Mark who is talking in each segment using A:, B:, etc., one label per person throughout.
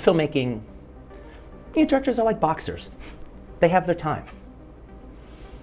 A: filmmaking, directors are like boxers. They have their time.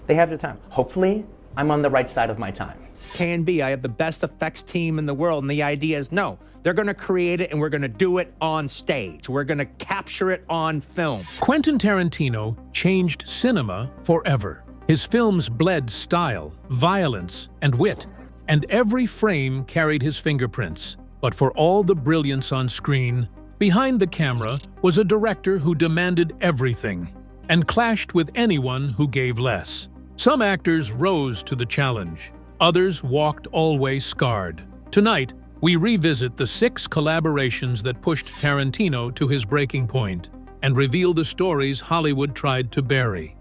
A: They have their time. Hopefully, I'm on the right side of my time.
B: Can be. I have the best effects team in the world, and the idea is, no, they're going to create it, and we're going to do it on stage. We're going to capture it on film.
C: Quentin Tarantino changed cinema forever. His films bled style, violence, and wit, and every frame carried his fingerprints. But for all the brilliance on screen, behind the camera was a director who demanded everything and clashed with anyone who gave less. Some actors rose to the challenge. Others walked always scarred. Tonight, we revisit the 6 collaborations that pushed Tarantino to his breaking point and reveal the stories Hollywood tried to bury.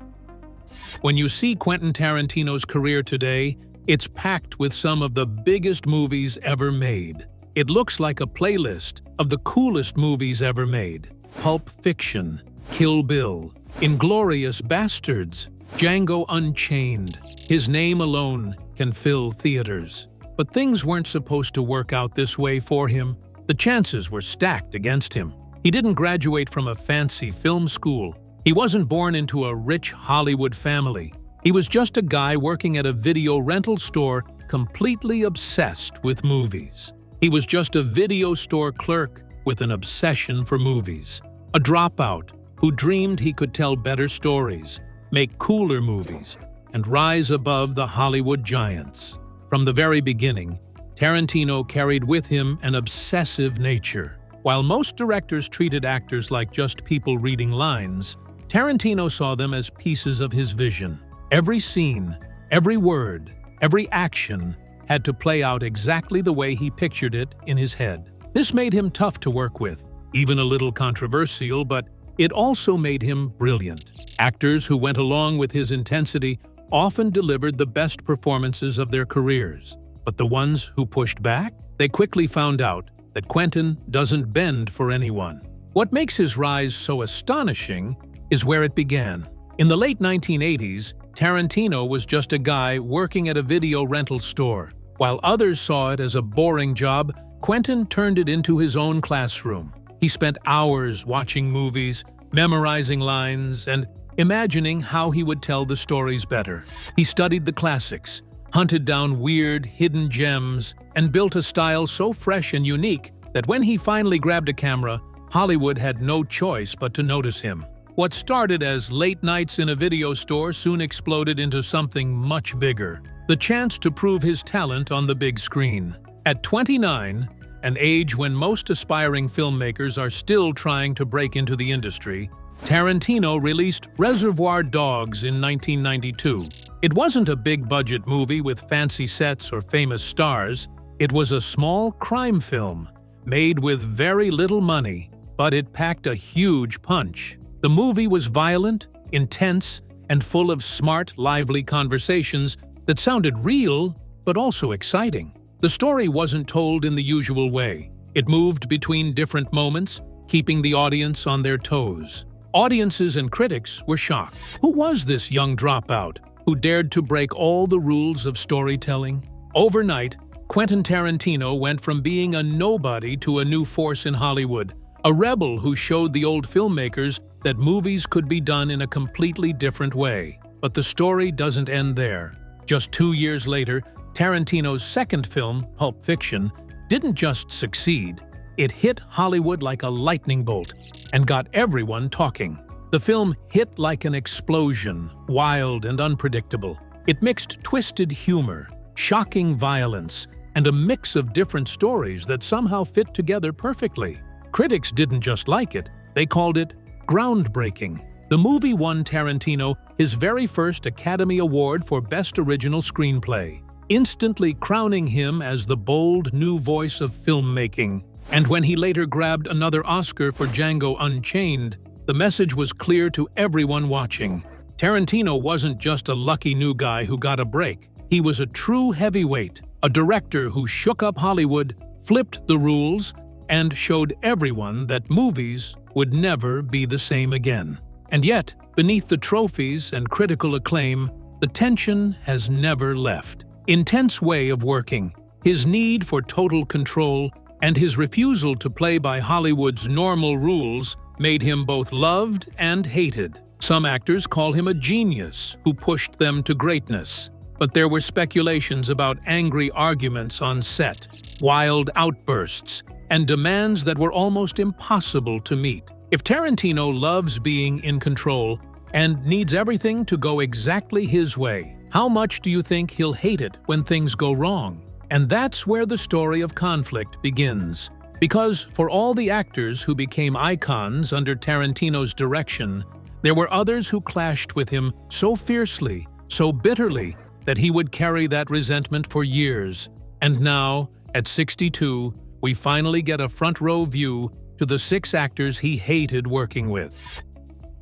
C: When you see Quentin Tarantino's career today, it's packed with some of the biggest movies ever made. It looks like a playlist of the coolest movies ever made. Pulp Fiction, Kill Bill, Inglourious Bastards, Django Unchained. His name alone can fill theaters. But things weren't supposed to work out this way for him. The chances were stacked against him. He didn't graduate from a fancy film school. He wasn't born into a rich Hollywood family. He was just a guy working at a video rental store, completely obsessed with movies. He was just a video store clerk with an obsession for movies. A dropout who dreamed he could tell better stories, make cooler movies, and rise above the Hollywood giants. From the very beginning, Tarantino carried with him an obsessive nature. While most directors treated actors like just people reading lines, Tarantino saw them as pieces of his vision. Every scene, every word, every action had to play out exactly the way he pictured it in his head. This made him tough to work with, even a little controversial, but it also made him brilliant. Actors who went along with his intensity often delivered the best performances of their careers. But the ones who pushed back? They quickly found out that Quentin doesn't bend for anyone. What makes his rise so astonishing is where it began. In the late 1980s, Tarantino was just a guy working at a video rental store. While others saw it as a boring job, Quentin turned it into his own classroom. He spent hours watching movies, memorizing lines, and imagining how he would tell the stories better. He studied the classics, hunted down weird, hidden gems, and built a style so fresh and unique that when he finally grabbed a camera, Hollywood had no choice but to notice him. What started as late nights in a video store soon exploded into something much bigger: the chance to prove his talent on the big screen. At 29, an age when most aspiring filmmakers are still trying to break into the industry, Tarantino released Reservoir Dogs in 1992. It wasn't a big-budget movie with fancy sets or famous stars. It was a small crime film, made with very little money, but it packed a huge punch. The movie was violent, intense, and full of smart, lively conversations that sounded real, but also exciting. The story wasn't told in the usual way. It moved between different moments, keeping the audience on their toes. Audiences and critics were shocked. Who was this young dropout who dared to break all the rules of storytelling? Overnight, Quentin Tarantino went from being a nobody to a new force in Hollywood, a rebel who showed the old filmmakers that movies could be done in a completely different way. But the story doesn't end there. Just 2 years later, Tarantino's second film, Pulp Fiction, didn't just succeed. It hit Hollywood like a lightning bolt and got everyone talking. The film hit like an explosion, wild and unpredictable. It mixed twisted humor, shocking violence, and a mix of different stories that somehow fit together perfectly. Critics didn't just like it, they called it groundbreaking. The movie won Tarantino his very first Academy Award for Best Original Screenplay, instantly crowning him as the bold new voice of filmmaking. And when he later grabbed another Oscar for Django Unchained, the message was clear to everyone watching. Tarantino wasn't just a lucky new guy who got a break. He was a true heavyweight, a director who shook up Hollywood, flipped the rules, and showed everyone that movies would never be the same again. And yet, beneath the trophies and critical acclaim, the tension has never left. Intense way of working, his need for total control, and his refusal to play by Hollywood's normal rules made him both loved and hated. Some actors call him a genius who pushed them to greatness, but there were speculations about angry arguments on set, wild outbursts, and demands that were almost impossible to meet. If Tarantino loves being in control and needs everything to go exactly his way, how much do you think he'll hate it when things go wrong? And that's where the story of conflict begins. Because for all the actors who became icons under Tarantino's direction, there were others who clashed with him so fiercely, so bitterly, that he would carry that resentment for years. And now, at 62, we finally get a front-row view to the 6 actors he hated working with.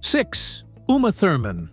C: 6. Uma Thurman.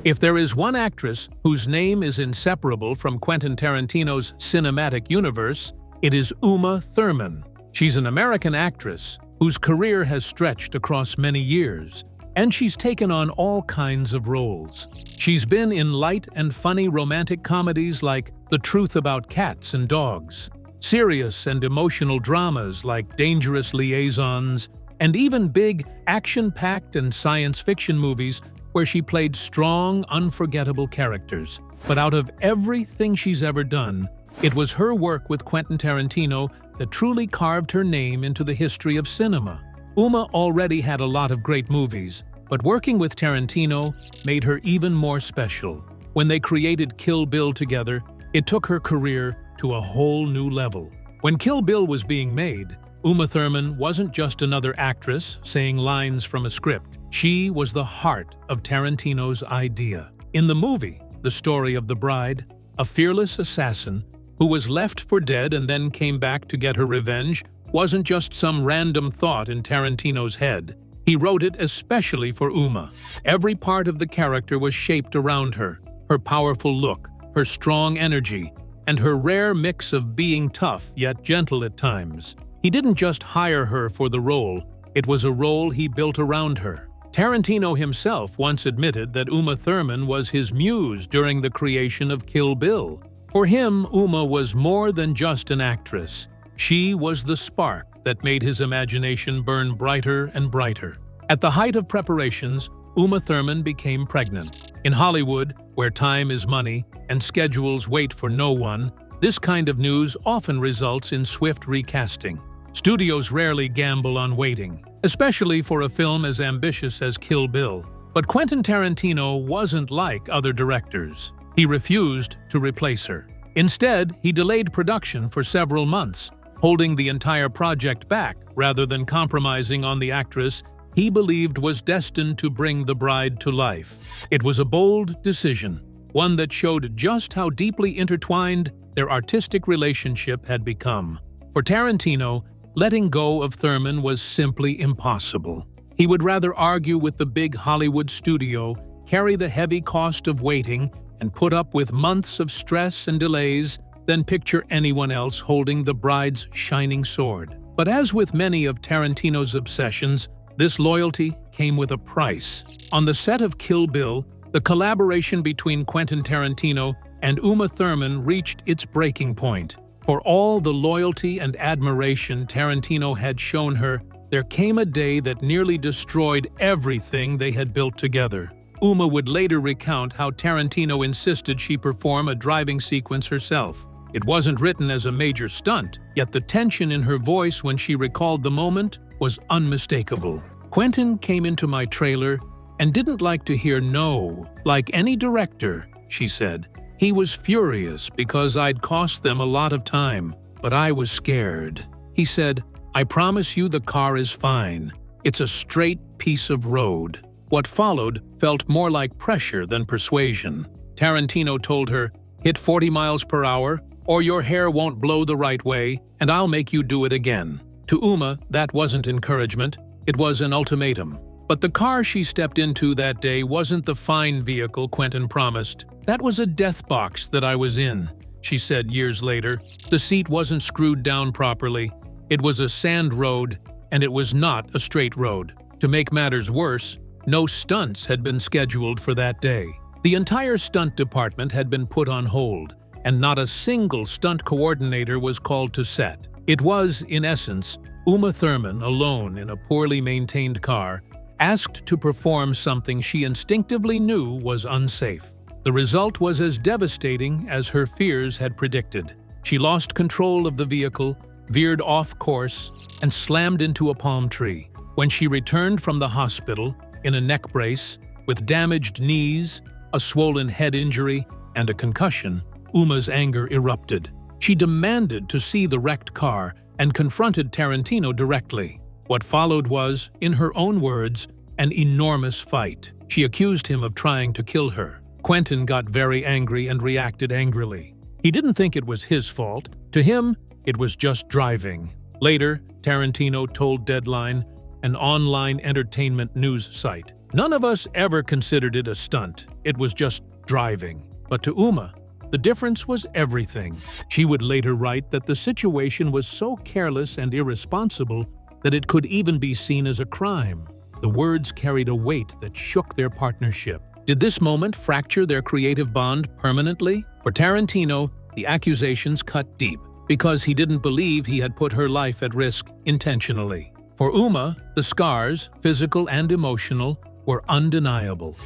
C: If there is one actress whose name is inseparable from Quentin Tarantino's cinematic universe, it is Uma Thurman. She's an American actress whose career has stretched across many years, and she's taken on all kinds of roles. She's been in light and funny romantic comedies like The Truth About Cats and Dogs, serious and emotional dramas like Dangerous Liaisons, and even big, action-packed and science fiction movies where she played strong, unforgettable characters. But out of everything she's ever done, it was her work with Quentin Tarantino that truly carved her name into the history of cinema. Uma already had a lot of great movies, but working with Tarantino made her even more special. When they created Kill Bill together, it took her career to a whole new level. When Kill Bill was being made, Uma Thurman wasn't just another actress saying lines from a script. She was the heart of Tarantino's idea. In the movie, The Story of the Bride, a fearless assassin who was left for dead and then came back to get her revenge wasn't just some random thought in Tarantino's head. He wrote it especially for Uma. Every part of the character was shaped around her powerful look, her strong energy, and her rare mix of being tough yet gentle at times. He didn't just hire her for the role, it was a role he built around her. Tarantino himself once admitted that Uma Thurman was his muse during the creation of Kill Bill. For him, Uma was more than just an actress. She was the spark that made his imagination burn brighter and brighter. At the height of preparations, Uma Thurman became pregnant. In Hollywood, where time is money and schedules wait for no one, this kind of news often results in swift recasting. Studios rarely gamble on waiting, especially for a film as ambitious as Kill Bill. But Quentin Tarantino wasn't like other directors. He refused to replace her. Instead, he delayed production for several months, holding the entire project back rather than compromising on the actress he believed was destined to bring the bride to life. It was a bold decision, one that showed just how deeply intertwined their artistic relationship had become. For Tarantino, letting go of Thurman was simply impossible. He would rather argue with the big Hollywood studio, carry the heavy cost of waiting, and put up with months of stress and delays than picture anyone else holding the bride's shining sword. But as with many of Tarantino's obsessions, this loyalty came with a price. On the set of Kill Bill, the collaboration between Quentin Tarantino and Uma Thurman reached its breaking point. For all the loyalty and admiration Tarantino had shown her, there came a day that nearly destroyed everything they had built together. Uma would later recount how Tarantino insisted she perform a driving sequence herself. It wasn't written as a major stunt, yet the tension in her voice when she recalled the moment was unmistakable. Quentin came into my trailer and didn't like to hear no, like any director, she said. He was furious because I'd cost them a lot of time, but I was scared. He said, "I promise you the car is fine. It's a straight piece of road." What followed felt more like pressure than persuasion. Tarantino told her, "Hit 40 miles per hour, or your hair won't blow the right way, and I'll make you do it again." To Uma, that wasn't encouragement, it was an ultimatum. But the car she stepped into that day wasn't the fine vehicle Quentin promised. "That was a death box that I was in," she said years later. "The seat wasn't screwed down properly. It was a sand road, and it was not a straight road." To make matters worse, no stunts had been scheduled for that day. The entire stunt department had been put on hold, and not a single stunt coordinator was called to set. It was, in essence, Uma Thurman, alone in a poorly maintained car, asked to perform something she instinctively knew was unsafe. The result was as devastating as her fears had predicted. She lost control of the vehicle, veered off course, and slammed into a palm tree. When she returned from the hospital, in a neck brace, with damaged knees, a swollen head injury, and a concussion, Uma's anger erupted. She demanded to see the wrecked car and confronted Tarantino directly. What followed was, in her own words, an enormous fight. She accused him of trying to kill her. Quentin got very angry and reacted angrily. He didn't think it was his fault. To him, it was just driving. Later, Tarantino told Deadline, an online entertainment news site, "None of us ever considered it a stunt. It was just driving." But to Uma, the difference was everything. She would later write that the situation was so careless and irresponsible that it could even be seen as a crime. The words carried a weight that shook their partnership. Did this moment fracture their creative bond permanently? For Tarantino, the accusations cut deep, because he didn't believe he had put her life at risk intentionally. For Uma, the scars, physical and emotional, were undeniable.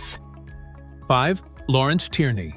C: 5. Lawrence Tierney.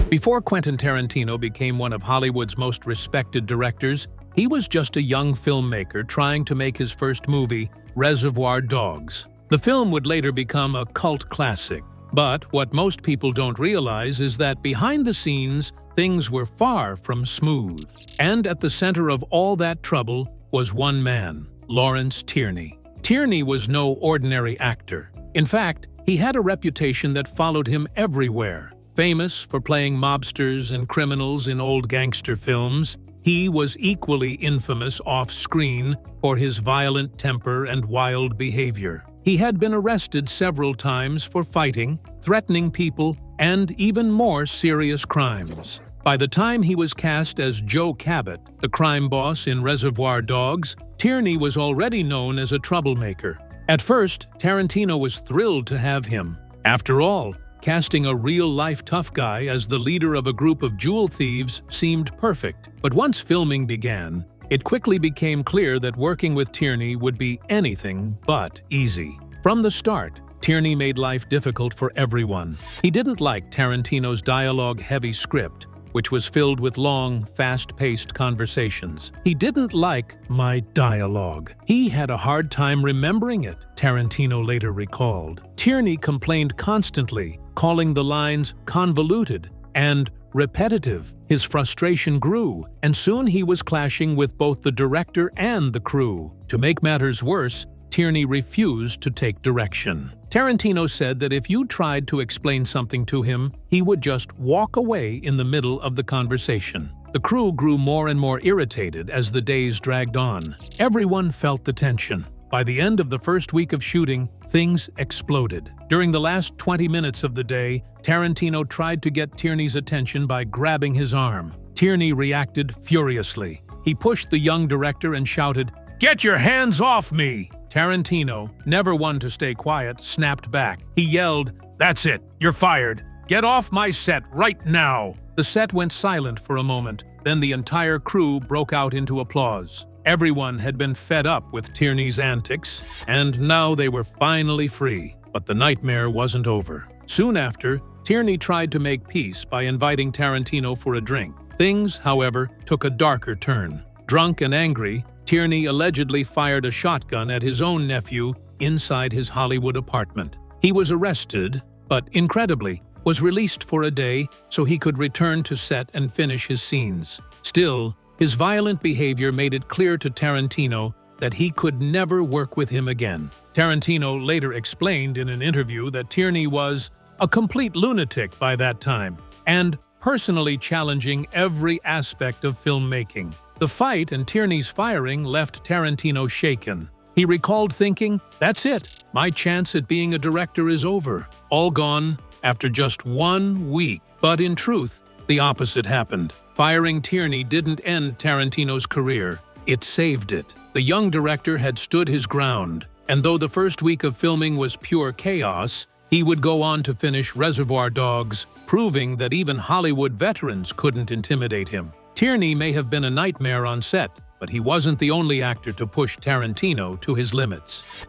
C: Before Quentin Tarantino became one of Hollywood's most respected directors, he was just a young filmmaker trying to make his first movie, Reservoir Dogs. The film would later become a cult classic. But what most people don't realize is that behind the scenes, things were far from smooth. And at the center of all that trouble was one man, Lawrence Tierney. Tierney was no ordinary actor. In fact, he had a reputation that followed him everywhere. Famous for playing mobsters and criminals in old gangster films, he was equally infamous off-screen for his violent temper and wild behavior. He had been arrested several times for fighting, threatening people, and even more serious crimes. By the time he was cast as Joe Cabot, the crime boss in Reservoir Dogs, Tierney was already known as a troublemaker. At first, Tarantino was thrilled to have him. After all, casting a real-life tough guy as the leader of a group of jewel thieves seemed perfect. But once filming began, it quickly became clear that working with Tierney would be anything but easy. From the start, Tierney made life difficult for everyone. He didn't like Tarantino's dialogue-heavy script, which was filled with long, fast-paced conversations. He didn't like my dialogue. He had a hard time remembering it, Tarantino later recalled. Tierney complained constantly, calling the lines convoluted and repetitive. His frustration grew, and soon he was clashing with both the director and the crew. To make matters worse, Tierney refused to take direction. Tarantino said that if you tried to explain something to him, he would just walk away in the middle of the conversation. The crew grew more and more irritated as the days dragged on. Everyone felt the tension. By the end of the first week of shooting, things exploded. During the last 20 minutes of the day, Tarantino tried to get Tierney's attention by grabbing his arm. Tierney reacted furiously. He pushed the young director and shouted, "Get your hands off me!" Tarantino, never one to stay quiet, snapped back. He yelled, "That's it, you're fired. Get off my set right now!" The set went silent for a moment. Then the entire crew broke out into applause. Everyone had been fed up with Tierney's antics, and now they were finally free. But the nightmare wasn't over. Soon after, Tierney tried to make peace by inviting Tarantino for a drink. Things, however, took a darker turn. Drunk and angry, Tierney allegedly fired a shotgun at his own nephew inside his Hollywood apartment. He was arrested, but incredibly, was released for a day so he could return to set and finish his scenes. Still, his violent behavior made it clear to Tarantino that he could never work with him again. Tarantino later explained in an interview that Tierney was a complete lunatic by that time and personally challenging every aspect of filmmaking. The fight and Tierney's firing left Tarantino shaken. He recalled thinking, "That's it. My chance at being a director is over. All gone after just 1 week." But in truth, the opposite happened. Firing Tierney didn't end Tarantino's career. It saved it. The young director had stood his ground, and though the first week of filming was pure chaos, he would go on to finish Reservoir Dogs, proving that even Hollywood veterans couldn't intimidate him. Tierney may have been a nightmare on set, but he wasn't the only actor to push Tarantino to his limits.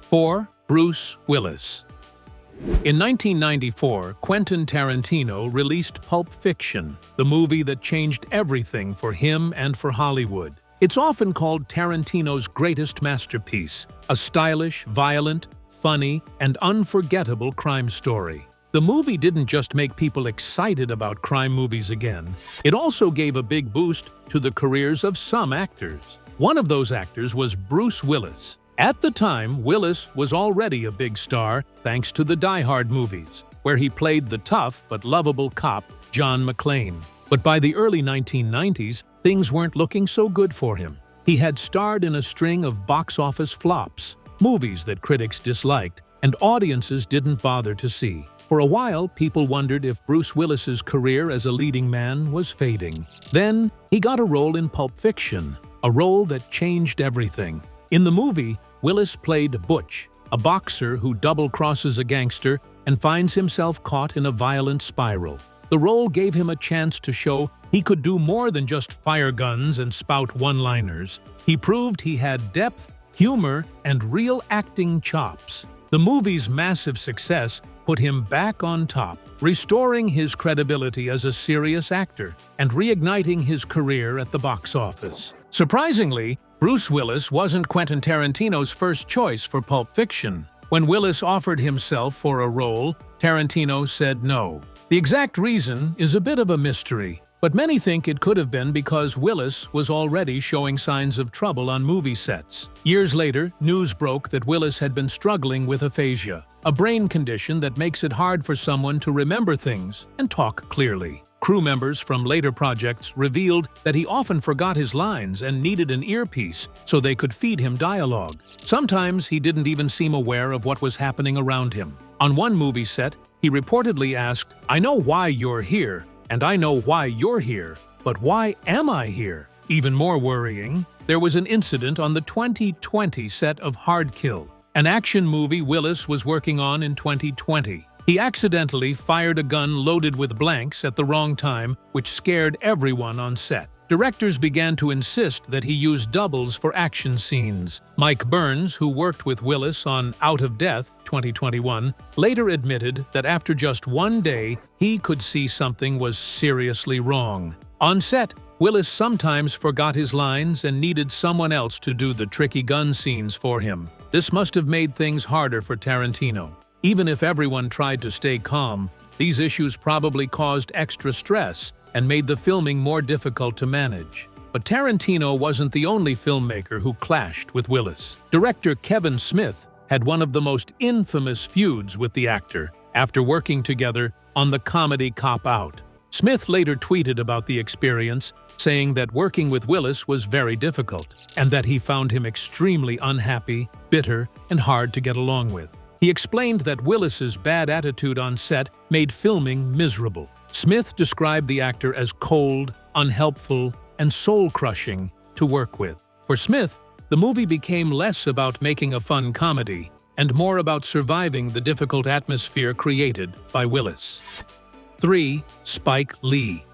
C: 4. Bruce Willis. In 1994, Quentin Tarantino released Pulp Fiction, the movie that changed everything for him and for Hollywood. It's often called Tarantino's greatest masterpiece, a stylish, violent, funny, and unforgettable crime story. The movie didn't just make people excited about crime movies again, it also gave a big boost to the careers of some actors. One of those actors was Bruce Willis. At the time, Willis was already a big star thanks to the Die Hard movies, where he played the tough but lovable cop John McClane. But by the early 1990s, things weren't looking so good for him. He had starred in a string of box office flops, movies that critics disliked and audiences didn't bother to see. For a while, people wondered if Bruce Willis's career as a leading man was fading. Then, he got a role in Pulp Fiction, a role that changed everything. In the movie, Willis played Butch, a boxer who double-crosses a gangster and finds himself caught in a violent spiral. The role gave him a chance to show he could do more than just fire guns and spout one-liners. He proved he had depth, humor, and real acting chops. The movie's massive success put him back on top, restoring his credibility as a serious actor and reigniting his career at the box office. Surprisingly, Bruce Willis wasn't Quentin Tarantino's first choice for Pulp Fiction. When Willis offered himself for a role, Tarantino said no. The exact reason is a bit of a mystery, but many think it could have been because Willis was already showing signs of trouble on movie sets. Years later, news broke that Willis had been struggling with aphasia, a brain condition that makes it hard for someone to remember things and talk clearly. Crew members from later projects revealed that he often forgot his lines and needed an earpiece so they could feed him dialogue. Sometimes he didn't even seem aware of what was happening around him. On one movie set, he reportedly asked, "I know why you're here, and I know why you're here, but why am I here?" Even more worrying, there was an incident on the 2020 set of Hard Kill, an action movie Willis was working on in 2020. He accidentally fired a gun loaded with blanks at the wrong time, which scared everyone on set. Directors began to insist that he use doubles for action scenes. Mike Burns, who worked with Willis on Out of Death 2021, later admitted that after just one day, he could see something was seriously wrong. On set, Willis sometimes forgot his lines and needed someone else to do the tricky gun scenes for him. This must have made things harder for Tarantino. Even if everyone tried to stay calm, these issues probably caused extra stress and made the filming more difficult to manage. But Tarantino wasn't the only filmmaker who clashed with Willis. Director Kevin Smith had one of the most infamous feuds with the actor after working together on the comedy Cop Out. Smith later tweeted about the experience, saying that working with Willis was very difficult and that he found him extremely unhappy, bitter, and hard to get along with. He explained that Willis's bad attitude on set made filming miserable. Smith described the actor as cold, unhelpful, and soul-crushing to work with. For Smith, the movie became less about making a fun comedy and more about surviving the difficult atmosphere created by Willis. 3. Spike Lee.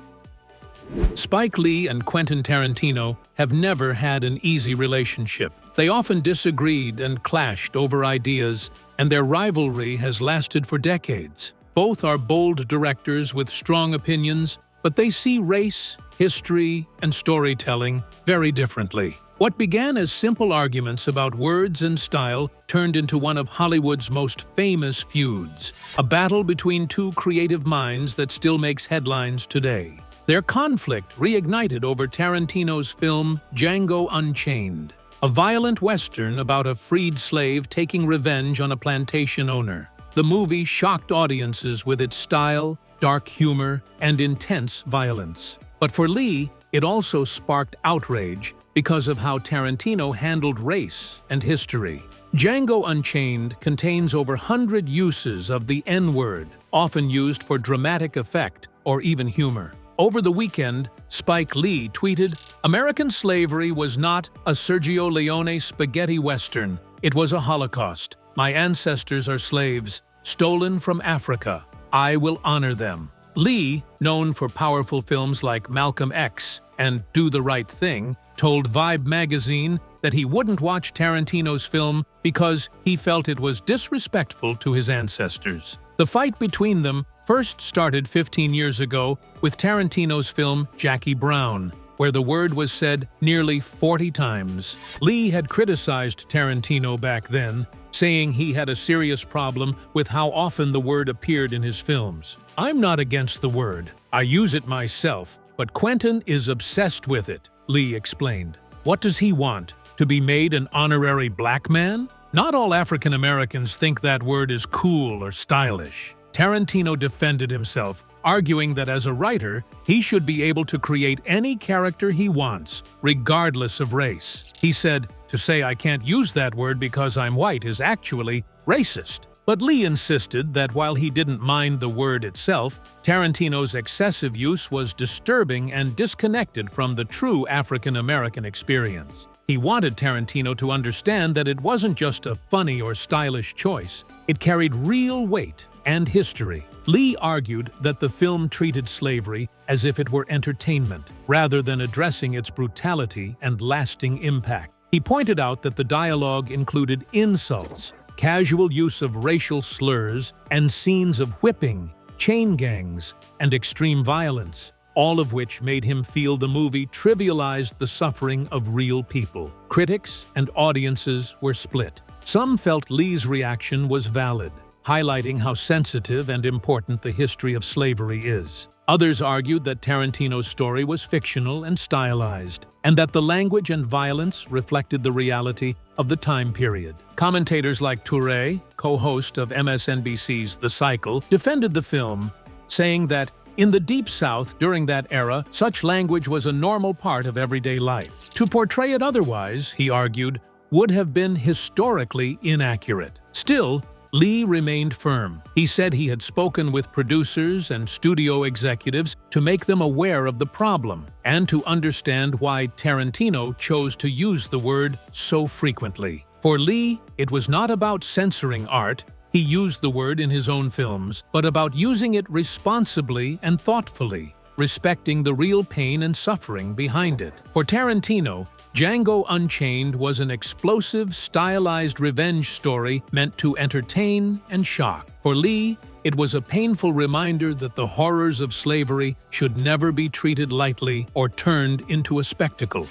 C: Spike Lee and Quentin Tarantino have never had an easy relationship. They often disagreed and clashed over ideas, and their rivalry has lasted for decades. Both are bold directors with strong opinions, but they see race, history, and storytelling very differently. What began as simple arguments about words and style turned into one of Hollywood's most famous feuds, a battle between two creative minds that still makes headlines today. Their conflict reignited over Tarantino's film Django Unchained, a violent western about a freed slave taking revenge on a plantation owner. The movie shocked audiences with its style, dark humor, and intense violence. But for Lee, it also sparked outrage because of how Tarantino handled race and history. Django Unchained contains over 100 uses of the N-word, often used for dramatic effect or even humor. Over the weekend, Spike Lee tweeted, "American slavery was not a Sergio Leone spaghetti western. It was a Holocaust. My ancestors are slaves, stolen from Africa. I will honor them." Lee, known for powerful films like Malcolm X and Do the Right Thing, told Vibe magazine that he wouldn't watch Tarantino's film because he felt it was disrespectful to his ancestors. The fight between them first started 15 years ago with Tarantino's film Jackie Brown, where the word was said nearly 40 times. Lee had criticized Tarantino back then, saying he had a serious problem with how often the word appeared in his films. "I'm not against the word. I use it myself, but Quentin is obsessed with it," Lee explained. "What does he want? To be made an honorary black man? Not all African Americans think that word is cool or stylish." Tarantino defended himself, arguing that as a writer, he should be able to create any character he wants, regardless of race. He said, "To say I can't use that word because I'm white is actually racist." But Lee insisted that while he didn't mind the word itself, Tarantino's excessive use was disturbing and disconnected from the true African American experience. He wanted Tarantino to understand that it wasn't just a funny or stylish choice. It carried real weight and history. Lee argued that the film treated slavery as if it were entertainment, rather than addressing its brutality and lasting impact. He pointed out that the dialogue included insults, casual use of racial slurs, and scenes of whipping, chain gangs, and extreme violence, all of which made him feel the movie trivialized the suffering of real people. Critics and audiences were split. Some felt Lee's reaction was valid, highlighting how sensitive and important the history of slavery is. Others argued that Tarantino's story was fictional and stylized, and that the language and violence reflected the reality of the time period. Commentators like Touré, co-host of MSNBC's The Cycle, defended the film, saying that in the Deep South during that era, such language was a normal part of everyday life. To portray it otherwise, he argued, would have been historically inaccurate. Still, Lee remained firm. He said he had spoken with producers and studio executives to make them aware of the problem and to understand why Tarantino chose to use the word so frequently. For Lee, it was not about censoring art. He used the word in his own films, but about using it responsibly and thoughtfully, respecting the real pain and suffering behind it. For Tarantino, Django Unchained was an explosive, stylized revenge story meant to entertain and shock. For Lee, it was a painful reminder that the horrors of slavery should never be treated lightly or turned into a spectacle.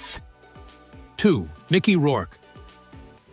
C: 2. Mickey Rourke.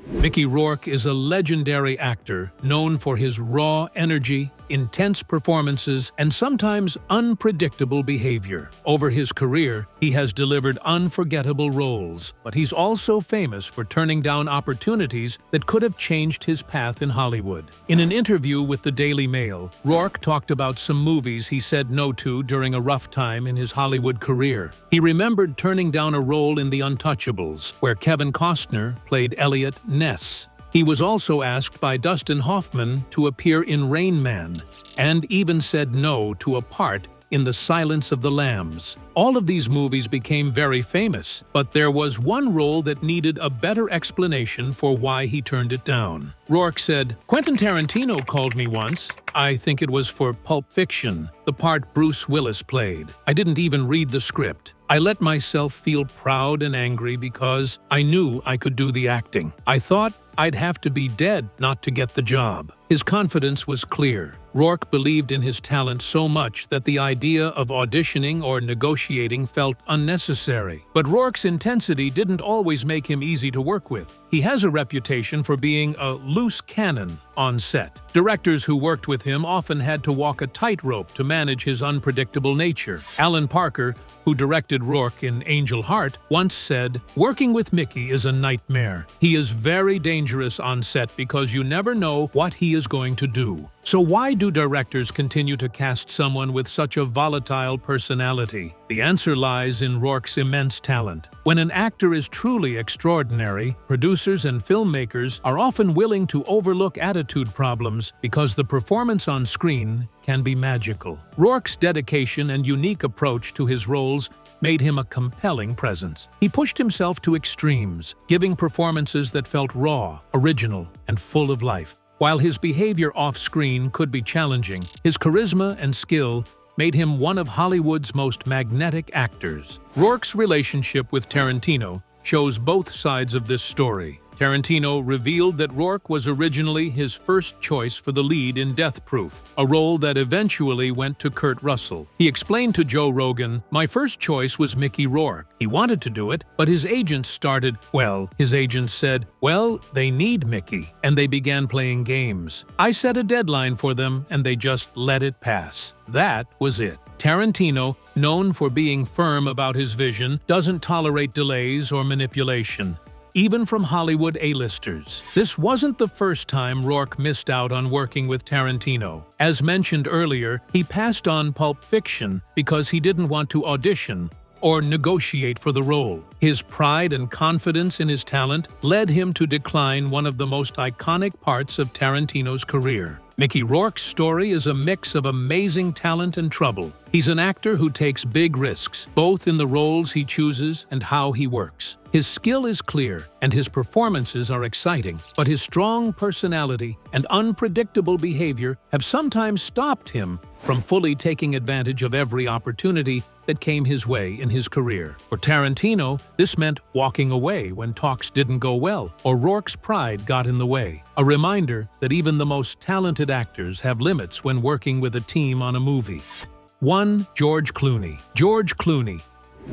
C: Mickey Rourke is a legendary actor known for his raw energy, intense performances, and sometimes unpredictable behavior. Over his career, he has delivered unforgettable roles, but he's also famous for turning down opportunities that could have changed his path in Hollywood. In an interview with the Daily Mail, Rourke talked about some movies he said no to during a rough time in his Hollywood career. He remembered turning down a role in The Untouchables, where Kevin Costner played Elliot Ness. He was also asked by Dustin Hoffman to appear in Rain Man, and even said no to a part in The Silence of the Lambs. All of these movies became very famous, but there was one role that needed a better explanation for why he turned it down. Rourke said, "Quentin Tarantino called me once. I think it was for Pulp Fiction, the part Bruce Willis played. I didn't even read the script. I let myself feel proud and angry because I knew I could do the acting. I thought I'd have to be dead not to get the job." His confidence was clear. Rourke believed in his talent so much that the idea of auditioning or negotiating felt unnecessary. But Rourke's intensity didn't always make him easy to work with. He has a reputation for being a loose cannon on set. Directors who worked with him often had to walk a tightrope to manage his unpredictable nature. Alan Parker, who directed Rourke in Angel Heart, once said, "Working with Mickey is a nightmare. He is very dangerous on set because you never know what he is going to do." So why do directors continue to cast someone with such a volatile personality? The answer lies in Rourke's immense talent. When an actor is truly extraordinary, producers and filmmakers are often willing to overlook attitude problems because the performance on screen can be magical. Rourke's dedication and unique approach to his roles made him a compelling presence. He pushed himself to extremes, giving performances that felt raw, original, and full of life. While his behavior off-screen could be challenging, his charisma and skill made him one of Hollywood's most magnetic actors. Rourke's relationship with Tarantino shows both sides of this story. Tarantino revealed that Rourke was originally his first choice for the lead in Death Proof, a role that eventually went to Kurt Russell. He explained to Joe Rogan, "My first choice was Mickey Rourke. He wanted to do it, but his agents said, well, they need Mickey, and they began playing games. I set a deadline for them, and they just let it pass. That was it." Tarantino, known for being firm about his vision, doesn't tolerate delays or manipulation, even from Hollywood A-listers. This wasn't the first time Rourke missed out on working with Tarantino. As mentioned earlier, he passed on Pulp Fiction because he didn't want to audition or negotiate for the role. His pride and confidence in his talent led him to decline one of the most iconic parts of Tarantino's career. Mickey Rourke's story is a mix of amazing talent and trouble. He's an actor who takes big risks, both in the roles he chooses and how he works. His skill is clear, and his performances are exciting, but his strong personality and unpredictable behavior have sometimes stopped him from fully taking advantage of every opportunity that came his way in his career. For Tarantino, this meant walking away when talks didn't go well, or Rourke's pride got in the way. A reminder that even the most talented actors have limits when working with a team on a movie. 1. George Clooney. George Clooney,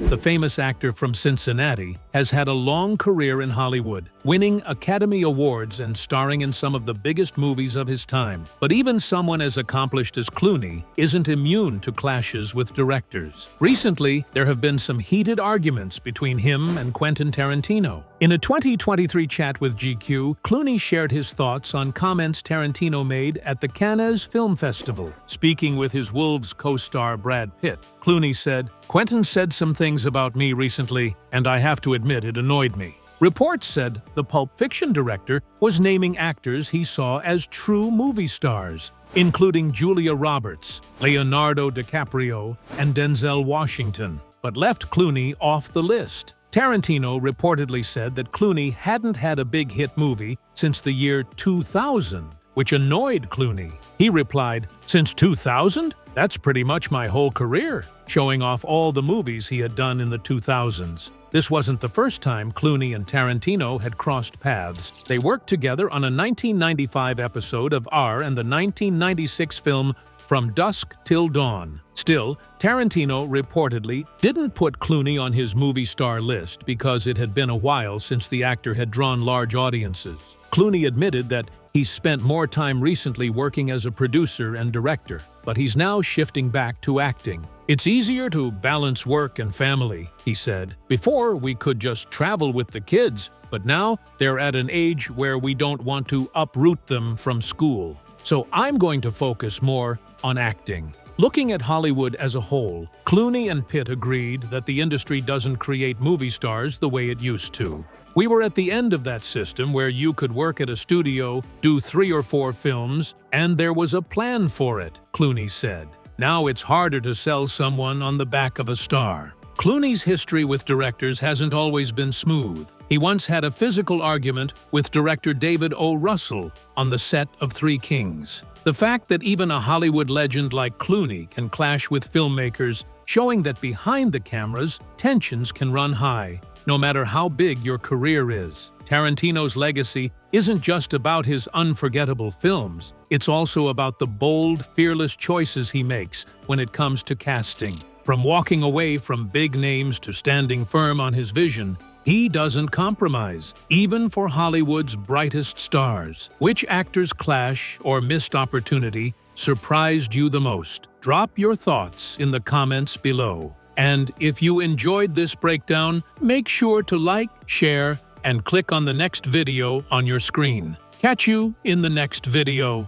C: the famous actor from Cincinnati, has had a long career in Hollywood, winning Academy Awards and starring in some of the biggest movies of his time. But even someone as accomplished as Clooney isn't immune to clashes with directors. Recently, there have been some heated arguments between him and Quentin Tarantino. In a 2023 chat with GQ, Clooney shared his thoughts on comments Tarantino made at the Cannes Film Festival. Speaking with his Wolves co-star Brad Pitt, Clooney said, "Quentin said some things about me recently, and I have to admit it annoyed me." Reports said the Pulp Fiction director was naming actors he saw as true movie stars, including Julia Roberts, Leonardo DiCaprio, and Denzel Washington, but left Clooney off the list. Tarantino reportedly said that Clooney hadn't had a big hit movie since the year 2000, which annoyed Clooney. He replied, "Since 2000? That's pretty much my whole career," showing off all the movies he had done in the 2000s. This wasn't the first time Clooney and Tarantino had crossed paths. They worked together on a 1995 episode of R and the 1996 film From Dusk Till Dawn. Still, Tarantino reportedly didn't put Clooney on his movie star list because it had been a while since the actor had drawn large audiences. Clooney admitted that he's spent more time recently working as a producer and director, but he's now shifting back to acting. "It's easier to balance work and family," he said. "Before, we could just travel with the kids, but now they're at an age where we don't want to uproot them from school. So I'm going to focus more on acting." Looking at Hollywood as a whole, Clooney and Pitt agreed that the industry doesn't create movie stars the way it used to. "We were at the end of that system where you could work at a studio, do 3 or 4 films, and there was a plan for it," Clooney said. "Now it's harder to sell someone on the back of a star." Clooney's history with directors hasn't always been smooth. He once had a physical argument with director David O. Russell on the set of 3 Kings. The fact that even a Hollywood legend like Clooney can clash with filmmakers, showing that behind the cameras, tensions can run high, no matter how big your career is. Tarantino's legacy isn't just about his unforgettable films, it's also about the bold, fearless choices he makes when it comes to casting. From walking away from big names to standing firm on his vision, he doesn't compromise, even for Hollywood's brightest stars. Which actors' clash or missed opportunity surprised you the most? Drop your thoughts in the comments below. And if you enjoyed this breakdown, make sure to like, share, and click on the next video on your screen. Catch you in the next video.